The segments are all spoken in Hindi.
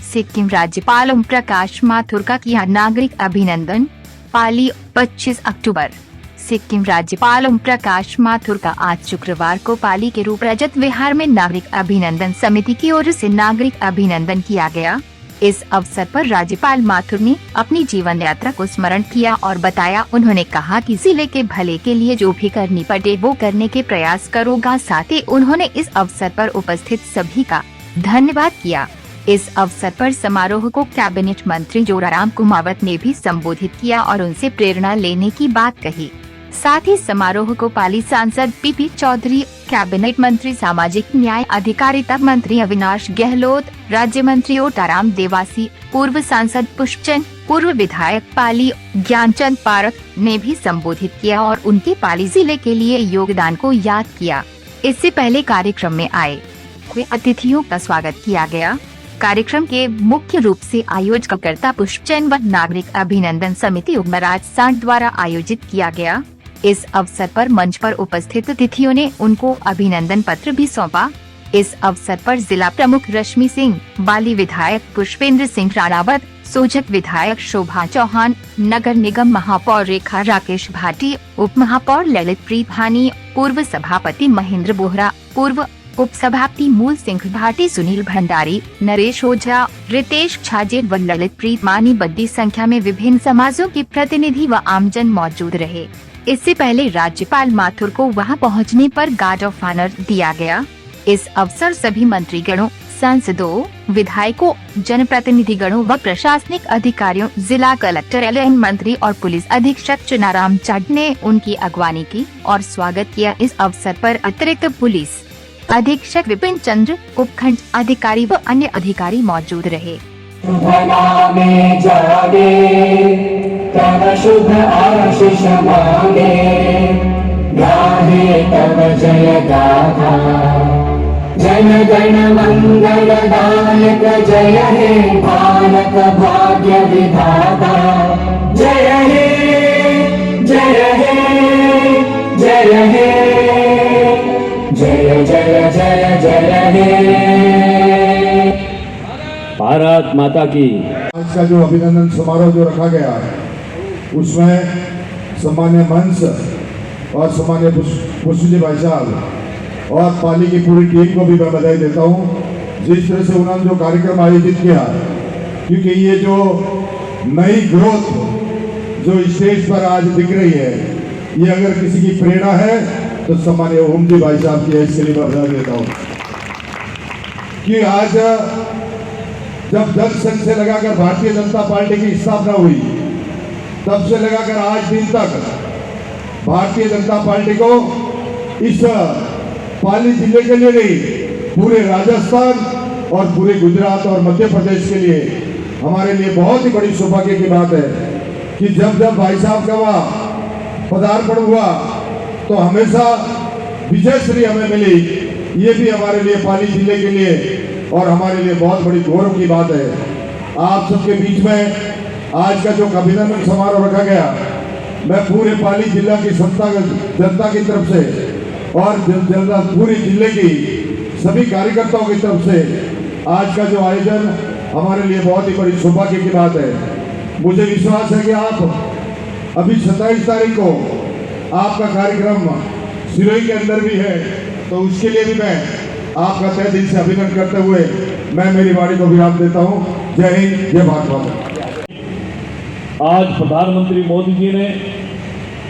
सिक्किम राज्यपाल ओम प्रकाश माथुर का किया नागरिक अभिनंदन। पाली 25 अक्टूबर। सिक्किम राज्यपाल ओम प्रकाश माथुर का आज शुक्रवार को पाली के रूप रजत विहार में नागरिक अभिनंदन समिति की ओर से नागरिक अभिनंदन किया गया। इस अवसर पर राज्यपाल माथुर ने अपनी जीवन यात्रा को स्मरण किया और बताया। उन्होंने कहा कि जिले के भले के लिए जो भी करनी पड़े वो करने के प्रयास करूँगा। साथ ही उन्होंने इस अवसर पर उपस्थित सभी का धन्यवाद किया। इस अवसर पर समारोह को कैबिनेट मंत्री जोराराम कुमावत ने भी संबोधित किया और उनसे प्रेरणा लेने की बात कही। साथ ही समारोह को पाली सांसद पीपी चौधरी, कैबिनेट मंत्री सामाजिक न्याय अधिकारिता मंत्री अविनाश गहलोत, राज्य मंत्री ओटाराम देवासी, पूर्व सांसद पुष्पचंद, पूर्व विधायक पाली ज्ञानचंद पारक ने भी संबोधित किया और उनके पाली जिले के लिए योगदान को याद किया। इससे पहले कार्यक्रम में आए हुए अतिथियों का स्वागत किया गया। कार्यक्रम के मुख्य रूप से आयोजकर्ता पुष्पचंद व नागरिक अभिनंदन समिति उमराज सांड द्वारा आयोजित किया गया। इस अवसर पर मंच पर उपस्थित अतिथियों ने उनको अभिनंदन पत्र भी सौंपा। इस अवसर पर जिला प्रमुख रश्मि सिंह, बाली विधायक पुष्पेंद्र सिंह राणावत, सोजत विधायक शोभा चौहान, नगर निगम महापौर रेखा राकेश भाटी, उप महापौर ललित प्रीत भानी, पूर्व सभापति महेंद्र बोहरा, पूर्व उप सभापति मूल सिंह भाटी, सुनील भंडारी, नरेश ओझा, रितेश छाजेर व ललित प्रीत मानी बड़ी संख्या में विभिन्न समाजों के प्रतिनिधि व आमजन मौजूद रहे। इससे पहले राज्यपाल माथुर को वहां पहुंचने पर गार्ड ऑफ ऑनर दिया गया। इस अवसर सभी मंत्रीगणों, सांसदों, विधायकों, जनप्रतिनिधिगणों व प्रशासनिक अधिकारियों, जिला कलेक्टर, एलएन मंत्री और पुलिस अधीक्षक चुनाराम चाड ने उनकी अगवानी की और स्वागत किया। इस अवसर पर अतिरिक्त पुलिस अधीक्षक विपिन चंद्र, उपखंड अधिकारी व अन्य अधिकारी मौजूद रहे। तब शुभ आशीष मांगे, गाहे तब जय गाथा। जन गण मंगलदायक जय हे भारत भाग्य विधाता। जय हे जय हे जय हे जय जय जय जय हे भारत माता की। आज का जो अभिनंदन समारोह जो रखा गया उसमें सम्मान्य मंच और सम्मान्य पुष्पजी भाई साहब और पाली की पूरी टीम को भी मैं बधाई देता हूँ जिस तरह से उन्होंने जो कार्यक्रम आयोजित किया। क्योंकि ये जो नई ग्रोथ जो स्टेज पर आज दिख रही है, ये अगर किसी की प्रेरणा है तो सम्मान्य ओम जी भाई साहब की इसके लिए मैं बधाई देता हूँ। कि आज जब जन संघ से लगाकर भारतीय जनता पार्टी की स्थापना हुई तब से लगाकर आज दिन तक भारतीय जनता पार्टी को इस पाली जिले के लिए नहीं, पूरे राजस्थान और पूरे गुजरात और मध्य प्रदेश के लिए हमारे लिए बहुत ही बड़ी सौभाग्य की बात है कि जब जब भाई साहब का वहाँ पदार्पण हुआ तो हमेशा विजयश्री हमें मिली। ये भी हमारे लिए पाली जिले के लिए और हमारे लिए बहुत बड़ी गौरव की बात है। आप सबके बीच में आज का जो अभिनंदन समारोह रखा गया, मैं पूरे पाली जिला की जनता की तरफ से और पूरे जिले की सभी कार्यकर्ताओं की तरफ से आज का जो आयोजन हमारे लिए बहुत ही बड़ी सौभाग्य की बात है। मुझे विश्वास है कि आप अभी 27 तारीख को आपका कार्यक्रम सिरोही के अंदर भी है, तो उसके लिए भी मैं आपका तहे दिल से अभिनंदन करते हुए मैं मेरी वाणी को विराम देता हूँ। जय हिंद, जय भारत माता। आज प्रधानमंत्री मोदी जी ने,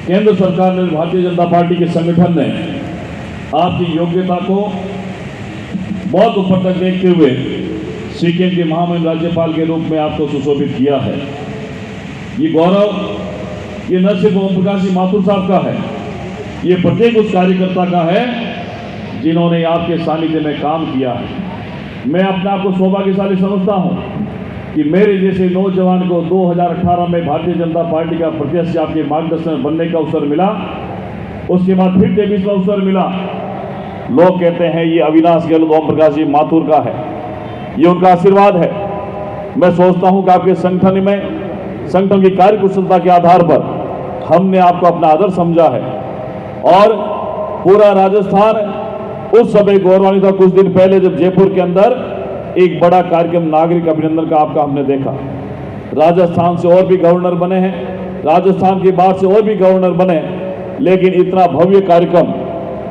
केंद्र सरकार ने, भारतीय जनता पार्टी के संगठन ने आपकी योग्यता को बहुत ऊपर तक देखते हुए सिक्किम के महामहिम राज्यपाल के रूप में आपको सुशोभित किया है। ये गौरव ये न सिर्फ ओम प्रकाश जी माथुर साहब का है, ये प्रत्येक उस कार्यकर्ता का है जिन्होंने आपके सानिध्य में काम किया है। मैं अपने आप को सौभाग्यशाली समझता हूँ कि मेरे जैसे नौजवान को 2018 में भारतीय जनता पार्टी का प्रत्याशी आपके मार्गदर्शन में बनने का अवसर मिला। उसके बाद फिर 23वां अवसर मिला। लोग कहते हैं ये अविनाश गहलोत ओम प्रकाश जी माथुर का है, ये उनका आशीर्वाद है। मैं सोचता हूँ कि आपके संगठन की कार्यकुशलता के आधार पर हमने आपको अपना आदर समझा है और पूरा राजस्थान उस समय गौरवान्वित था कुछ दिन पहले जब जयपुर के अंदर एक बड़ा कार्यक्रम नागरिक अभिनंदन का आपका हमने देखा। राजस्थान से और भी गवर्नर बने हैं, राजस्थान के बाद से और भी गवर्नर बने, लेकिन इतना भव्य कार्यक्रम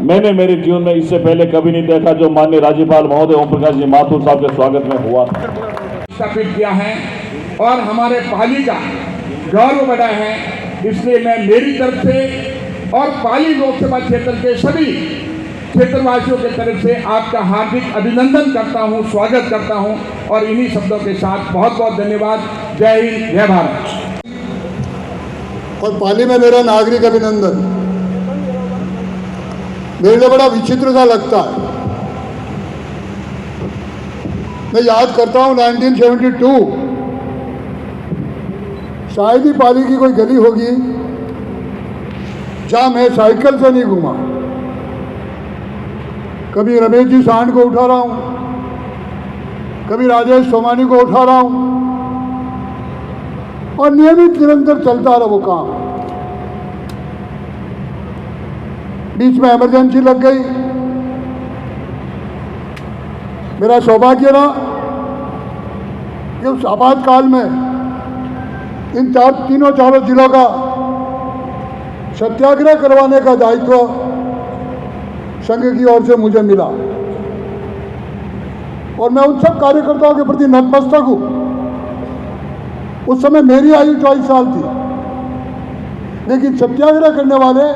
मैंने मेरे जीवन में इससे पहले कभी नहीं देखा जो माननीय राज्यपाल महोदय ओम प्रकाश जी माथुर साहब के स्वागत में हुआ था। स्थापित किया है और हमारे पाली का गौरव बढ़ा है, इसलिए मैं मेरी तरफ से और पाली लोकसभा क्षेत्र के सभी क्षेत्रवासियों के तरफ से आपका हार्दिक अभिनंदन करता हूं, स्वागत करता हूं और इन्हीं शब्दों के साथ बहुत बहुत धन्यवाद। जय हिंद, जय भारत। और पाली में मेरा नागरिक अभिनंदन मेरे लिए बड़ा विचित्र सा लगता है। मैं याद करता हूं 1972, शायद ही पाली की कोई गली होगी जहां मैं साइकिल से नहीं घूमा। कभी रमेश जी सांड को उठा रहा हूं, कभी राजेश सोमानी को उठा रहा हूं, और नियमित निरंतर चलता रहा वो काम। बीच में इमरजेंसी लग गई। मेरा सौभाग्य रहा कि उस आपातकाल में इन तीनों चारों जिलों का सत्याग्रह करवाने का दायित्व संघ की ओर से मुझे मिला और मैं उन सब कार्यकर्ताओं के प्रति नतमस्तक हूं। उस समय मेरी आयु 24 साल थी, लेकिन सत्याग्रह करने वाले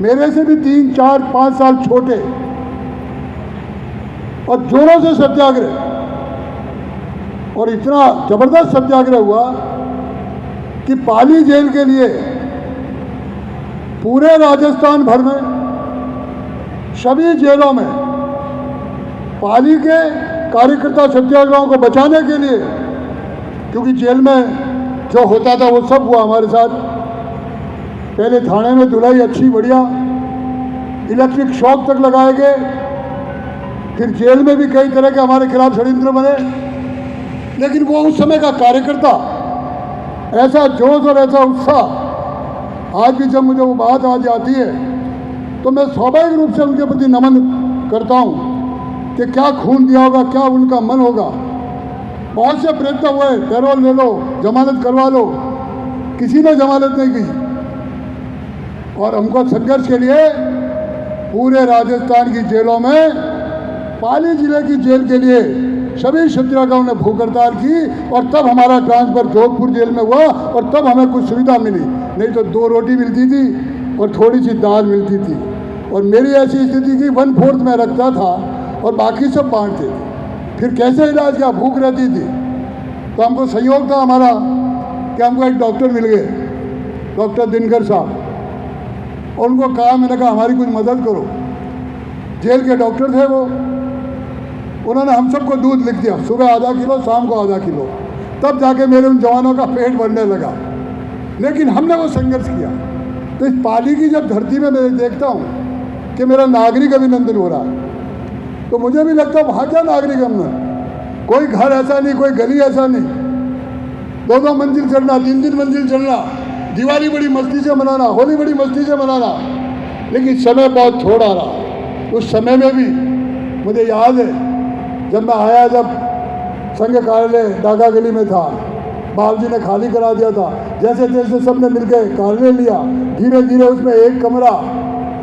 मेरे से भी 3, 4, 5 साल छोटे और जोरों से सत्याग्रह, और इतना जबरदस्त सत्याग्रह हुआ कि पाली जेल के लिए पूरे राजस्थान भर में सभी जेलों में पाली के कार्यकर्ता सत्याग्रहों को बचाने के लिए, क्योंकि जेल में जो होता था वो सब हुआ हमारे साथ। पहले थाने में धुलाई अच्छी बढ़िया, इलेक्ट्रिक शॉक तक लगाए गए, फिर जेल में भी कई तरह के हमारे खिलाफ षड्यंत्र बने। लेकिन वो उस समय का कार्यकर्ता, ऐसा जोश और ऐसा उत्साह, आज भी जब मुझे वो बात आ जाती है तो मैं स्वाभाविक रूप से उनके प्रति नमन करता हूँ कि क्या खून दिया होगा, क्या उनका मन होगा। बहुत से प्रयत्न हुए, पैरोल ले लो, जमानत करवा लो, किसी ने जमानत नहीं की। और हमको संघर्ष के लिए पूरे राजस्थान की जेलों में, पाली जिले की जेल के लिए सभी सत्याग्रहों ने भूख हड़ताल की, और तब हमारा ट्रांसफर जोधपुर जेल में हुआ और तब हमें कुछ सुविधा मिली। नहीं तो 2 रोटी मिलती थी और थोड़ी सी दाल मिलती थी, और मेरी ऐसी स्थिति की 1/4 में रखता था और बाकी सब बांटते थे। फिर कैसे इलाज किया, भूख रहती थी। तो हमको सहयोग था हमारा कि हमको एक डॉक्टर मिल गए, डॉक्टर दिनकर साहब, और उनको कहा, मैंने कहा हमारी कुछ मदद करो। जेल के डॉक्टर थे वो, उन्होंने हम सबको दूध लिख दिया, सुबह आधा किलो, शाम को आधा किलो। तब जाके मेरे उन जवानों का पेट भरने लगा। लेकिन हमने वो संघर्ष किया। तो इस पाली की जब धरती में मैं देखता हूँ कि मेरा नागरिक अभिनंदन हो रहा है, तो मुझे भी लगता है वहाँ क्या नागरिक अभिनंदन, कोई घर ऐसा नहीं, कोई गली ऐसा नहीं, 2-2 मंजिल चढ़ना, 3-3 मंजिल चढ़ना, दिवाली बड़ी मस्ती से मनाना, होली बड़ी मस्ती से मनाना। लेकिन समय बहुत थोड़ा रहा। उस समय में भी मुझे याद है जब मैं आया, जब संघ कार्यालय डाका गली में था, बाबूजी ने खाली करा दिया था, जैसे तैसे सबने मिलकर कार्यालय लिया, धीरे धीरे उसमें एक कमरा,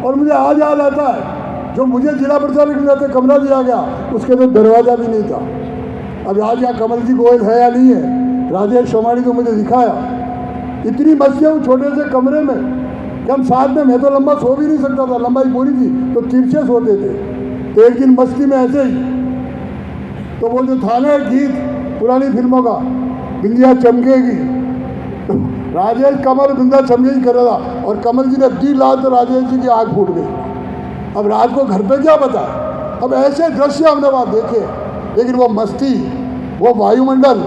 और मुझे आज याद आता है जो मुझे जिला प्रशासन के लिए कमरा दिया गया, उसके तो दरवाज़ा भी नहीं था। अब आज यहाँ कमल जी गोयल है या नहीं है, राजेश सोमानी को मुझे दिखाया, इतनी मस्तियाँ उस छोटे से कमरे में कि हम साथ में, मैं तो लंबा सो भी नहीं सकता था, लंबाई पूरी थी तो तिरछे सोते थे। तो एक दिन मस्ती में ऐसे ही, तो वो जो था ना गीत पुरानी फिल्मों का, बिंदिया चमकेगी, राजेश कमल बिंदिया चमकेगी कर रहा था, और कमल जी ने दी लात तो राजेश जी की आँख फूट गई। अब रात को घर पे क्या बता। अब ऐसे दृश्य हमने वहाँ देखे, लेकिन वो मस्ती, वो वायुमंडल,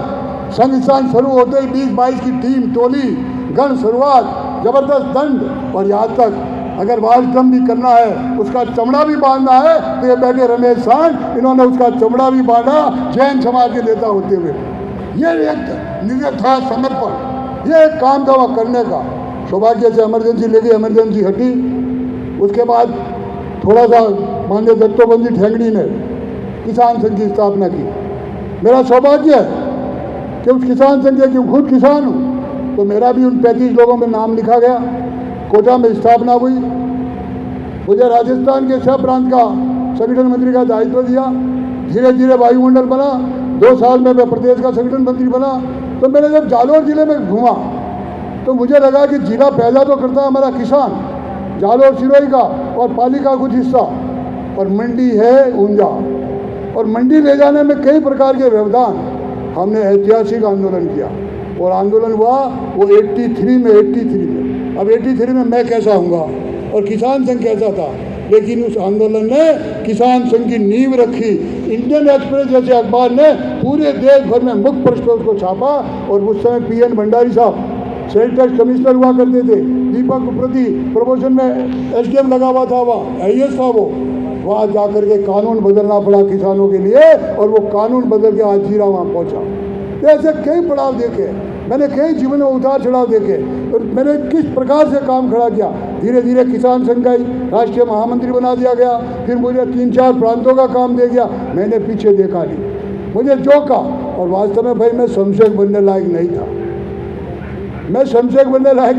संघ स्थान शुरू होते ही 20-22 की टीम, टोली, गण शुरुआत, जबरदस्त दंड, और यहाँ तक अगर वालक्रम भी करना है, उसका चमड़ा भी बांधना है, तो ये बैठे रमेश सांड, इन्होंने उसका चमड़ा भी बांधा जैन समाज के नेता होते हुए। ये एक नियत था समर्पण, ये एक काम था वह करने का। सौभाग्य से इमरजेंसी लेके इमरजेंसी हटी। उसके बाद थोड़ा सा माननीय दत्तोबंदी ठेंगड़ी ने किसान संघ की स्थापना की। मेरा सौभाग्य है कि उस किसान संघ के खुद किसान हूँ, तो मेरा भी उन 35 लोगों में नाम लिखा गया। कोटा में स्थापना हुई, मुझे राजस्थान के छह प्रांत का संगठन मंत्री का दायित्व दिया। धीरे धीरे वायुमंडल बना, 2 साल में मैं प्रदेश का संगठन मंत्री बना। तो मैंने जब जालौर जिले में घूमा तो मुझे लगा कि जिला पैदा तो करता है हमारा किसान, जालौर सिरोही का और पाली का कुछ हिस्सा, और मंडी है ऊंझा, और मंडी ले जाने में कई प्रकार के व्यवधान। हमने ऐतिहासिक आंदोलन किया और आंदोलन हुआ वो 83 में। अब 83 में मैं कैसा हूँगा और किसान संघ कैसा था, लेकिन उस आंदोलन ने किसान संघ की नींव रखी। इंडियन एक्सप्रेस जैसे अखबार ने पूरे देश भर में मुख्य पृष्ठ पर उसको छापा, और उस समय PN भंडारी साहब सेल टैक्स कमिश्नर हुआ करते थे, दीपक प्रति प्रमोशन में SDM लगा हुआ था, वहाँ IAS था वो। वहाँ जाकर के कानून बदलना पड़ा किसानों के लिए, और वो कानून बदल के आज जीरा वहाँ पहुँचा। तो ऐसे कई पड़ाव देखे मैंने, कई जीवन में उतार चढ़ाव देखे, और मैंने किस प्रकार से काम खड़ा किया। धीरे धीरे किसान संघ का राष्ट्रीय महामंत्री बना दिया गया, फिर मुझे 3-4 प्रांतों का काम दे गया। मैंने पीछे देखा नहीं, मुझे जो कहा, और वास्तव में भाई मैं शमशेर बनने लायक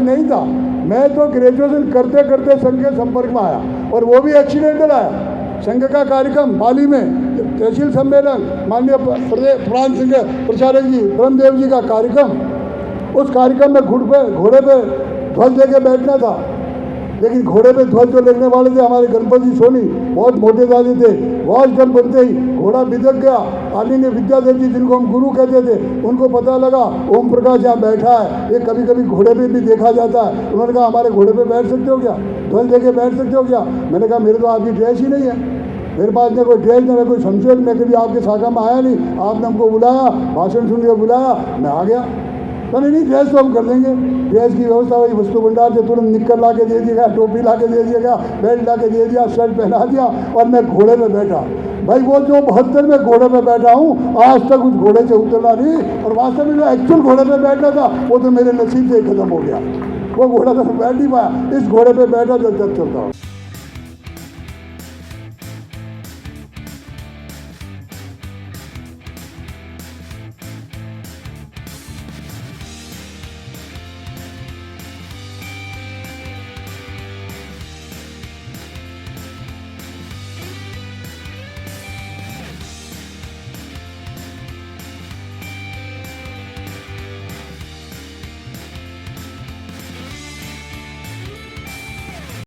नहीं था, मैं तो ग्रेजुएशन करते करते संघ के संपर्क में आया, और वो भी एक्सीडेंटल आया। संघ का कार्यक्रम पाली में तहसील सम्मेलन, माननीय प्रांत संघ प्रचारक जी ब्रह्मदेव जी का कार्यक्रम, उस कार्यक्रम में घोड़े पे ध्वज लेके बैठना था। लेकिन घोड़े पे ध्वज जो लेने वाले थे हमारे गणपति सोनी, बहुत मोटे दादी थे। वॉच डन बनते ही घोड़ा बिदक गया। आदरणीय विद्यादेव जी, जिनको हम गुरु कहते थे, उनको पता लगा ओम प्रकाश यहाँ बैठा है, ये कभी कभी घोड़े पे भी देखा जाता है। उन्होंने कहा हमारे घोड़े पे बैठ सकते हो क्या, ध्वज लेके बैठ सकते हो क्या। मैंने कहा मेरे तो आपकी ड्रेस ही नहीं है, मेरे पास न कोई ड्रेस न कोई शमशेर, मैं कभी आपके शाखा में आया नहीं, आपने हमको बुलाया, भाषण सुन के बुलाया, मैं आ गया। तो नहीं ड्रेस तो हम कर देंगे, ड्रेस की व्यवस्था वही वस्तु भंडार से तुरंत निक्कर ला के दे दिया गया, टोपी ला के दे दिया गया, बेल्ट ला के दे दिया, शर्ट पहना दिया, और मैं घोड़े पे बैठा। भाई वो जो 72 में घोड़े पे बैठा हूँ, आज तक उस घोड़े से उतरना नहीं। और वास्तव में जो एक्चुअल घोड़े पे बैठा था वो तो मेरे नसीब से खत्म हो गया, वो घोड़ा तो बैठ नहीं पाया। इस घोड़े पे बैठा जब तक चलता हूँ।